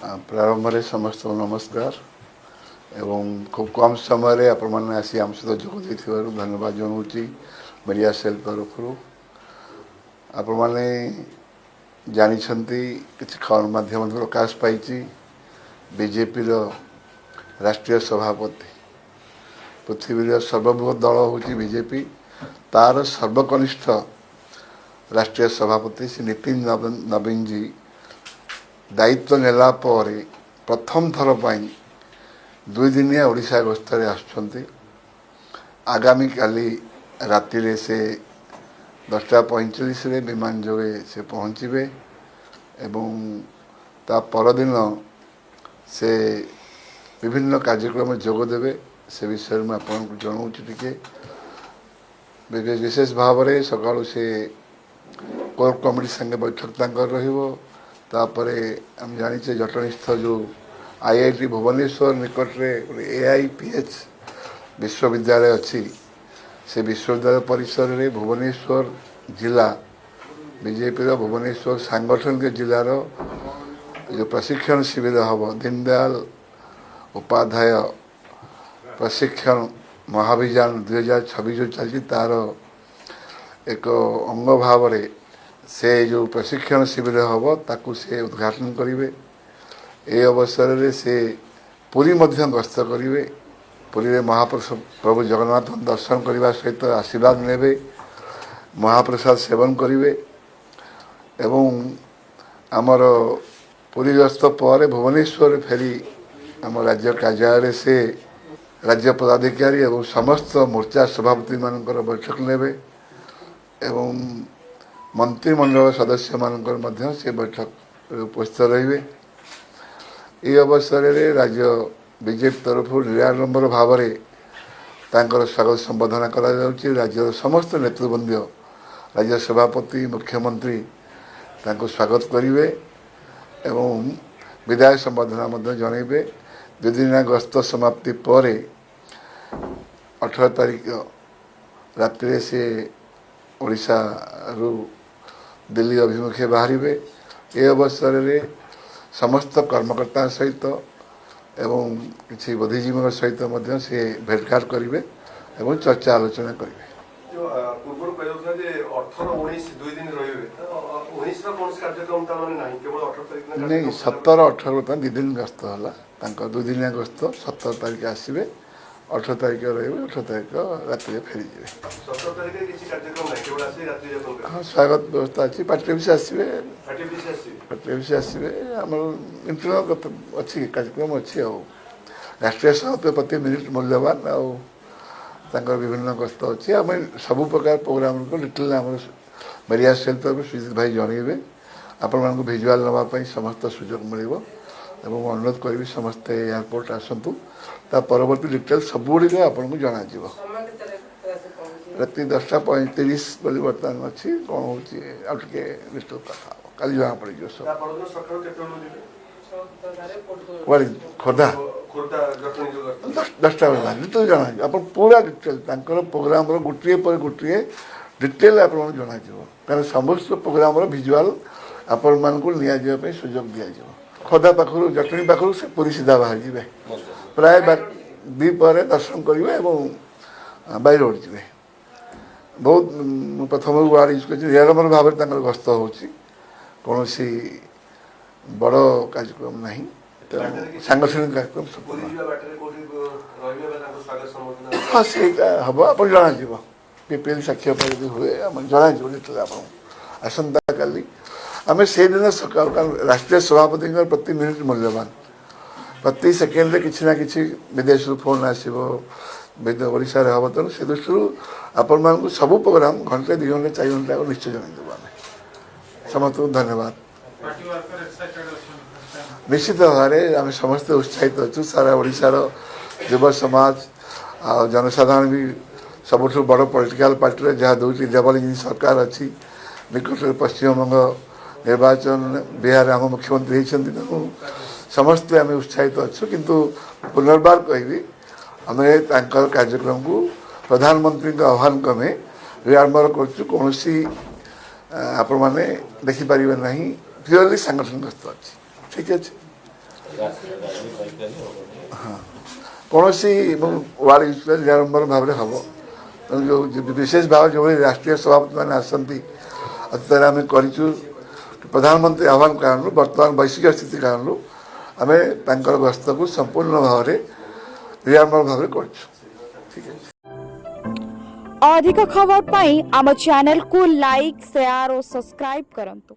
प्रारंभ में समस्त नमस्कार एवं खूब कम समय आपण मैंने आसी आम सहित जोग धन्यवाद जनाऊँगी मीडिया सेल तरफ आपण मैंने जानते किसी खबर माध्यम प्रकाश पाई बीजेपी राष्ट्रीय सभापति पृथ्वी सर्वबृहत दल हूँ बीजेपी तार सर्वकनिष्ठ राष्ट्रीय सभापति श्री नितिन नवीन जी दायित्व नेला पर प्रथम थर पर 2 दिनिया ओडिशा गस्तर आगामी काली राति से 10:45 विमान जोगे से पहुँचे एवं ता परदिन से विभिन्न कार्यक्रम जोगदेवे से विषय में आपको जनाऊँ टिके विशेष भाव में सकाळु से कोर कमिटी संगे बैठक तापर आम जाचे जटनीस्थ जो आईआईटी भुवनेश्वर निकट में एआईपीएच विश्वविद्यालय अच्छी से विश्वविद्यालय परिसर में भुवनेश्वर जिला बीजेपी भुवनेश्वर सांगठनिक जिलार जो प्रशिक्षण शिविर हम दीनदयाल उपाध्याय प्रशिक्षण महाभियान 2026 जो चलती तार एक अंग भाव से जो प्रशिक्षण शिविर हम ताकू से उद्घाटन करेंगे। ये अवसर में से पुरी मध्य गस्त करेंगे। पुरी में महाप्रभु जगन्नाथ दर्शन करने सहित आशीर्वाद नेबे महाप्रसाद सेवन करेंगे एवं आमर पुरी गस्त पर भुवनेश्वर फेरी आम राज्य कार्यालय से राज्य पदाधिकारी एवं समस्त मोर्चा सभापति मानकर बैठक नेबे एवं मंत्रिमंडल सदस्य मानकर से बैठक उपस्थित रहिबे। ये अवसर में राज्य बीजेपी तरफ निराडंबर भाव में तांकर स्वागत संबोधना करा जाउछि। राज्य समस्त नेतृवृंद राज्य सभापति मुख्यमंत्री तांको स्वागत करेंगे एवं विदाय संबोधना जनइबे। 2 दिनिया गस्त समाप्ति पर 18 तारीख रात्रि से ओडिशा रु दिल्ली अभिमुखे बाहर। ये अवसर में समस्त कर्मकर्ता सहित एवं किसी बुद्धिजीवी सहित से भेटघाट करेंगे एवं चर्चा आलोचना करेंगे। नहीं 17-18 2 दिन गस्त है 2 दिनिया गस्त 17 तारीख आसवे 18 तारीख रही 18 तारीख राति फेरी जाए। हाँ स्वागत व्यवस्था अच्छी पार्टी भी आसवे आम इंटरनल अच्छी कार्यक्रम अच्छी राष्ट्रीय सभापति प्रति मिनिट मूल्यवान आर विभिन्न गस्त अच्छी आम सब प्रकार प्रोग्राम को डिटेल आम मीडिया सेल तरफ सुजीत भाई जनइबे आपण मानक भिजुआल नापी समस्त सुजोग मिल अनुरोध करी समस्ते एयरपोर्ट आसतु ता परवर्ती डिटेल सबुड़ी आपन को जना जीवो। राति 10:35 बोली बर्तमान अच्छी कौन हो विस्तृत कथा कल जना पड़ खोर्धा 10टा बेला डिटेल जना आप पूरा डिटेल प्रोग्राम गोटे पर गोटे डिटेल आप जना कारण समस्त प्रोग्राम भिजुआल आपण मान को निया जाय सुजोग दिया जाव। खोर्धा पाखर जटनी पाखर से पूरी सीधा बाहर जाए प्राय 2 पर दर्शन करेंगे बाय रोड जी बहुत प्रथम वार्ड यूज कर निराडंबर भाव में गस्त हो कौन बड़ कार्यक्रम ना सांगठनिक कार्यक्रम हाँ से हम आप जन पीपीएल साक्षी हुए जन आसंता काली आम से दिन सका राष्ट्रीय सभापति प्रति मिनिट मूल्यवान प्रति सेकेंड किसी ना कि विदेश फोन आसो ओडिशा हम तेणु से दृष्टि आपण मान सब प्रोग्राम घंटे 2 घंटे 4 घंटे निश्चय जनईदेव आम समस्त धन्यवाद। निश्चित भाव में आम समस्ते उत्साहित अच्छु सारा ओडिशार युव समाज आ जनसाधारण भी सबुठ बड़ पॉलिटिकल पार्टी जहाँ 2टी डबल सरकार अच्छी निकट पश्चिमबंग निर्वाचन बिहार आम मुख्यमंत्री होती तेणु समस्ते आम उत्साहित अच्छु किंतु पुनर्बार कहि आम कार्यक्रम को प्रधानमंत्री आह्वान क्रमे रिआडंबर कौन आपण मैंने देखिपारे ना प्योरली सांगठनिक गस्त अच्छी ठीक अच्छे। କୌଣସି ଏବଂ ୱାର୍ଡ ୟୁଜ୍ ନିରାଡମ୍ବର ଭାବରେ ହେବ ତେଣୁ ଯେଉଁ ବିଶେଷ ଭାବରେ ଯେଉଁଭଳି ରାଷ୍ଟ୍ରୀୟ ସଭାପତିମାନେ ଆସନ୍ତି ଅତୀତରେ ଆମେ କରିଛୁ ପ୍ରଧାନମନ୍ତ୍ରୀ ଆହ୍ୱାନ କାରଣରୁ ବର୍ତ୍ତମାନ ବୈଶ୍ୱିକ ସ୍ଥିତି କାରଣରୁ ଆମେ ତାଙ୍କର ଗସ୍ତକୁ ସମ୍ପୂର୍ଣ୍ଣ ଭାବରେ ନିରାଡମ୍ବର ଭାବରେ କରିଛୁ। ଠିକ୍ ଅଛି। अधिक खबर पाई आम चैनल को लाइक शेयर और सब्सक्राइब करंतु।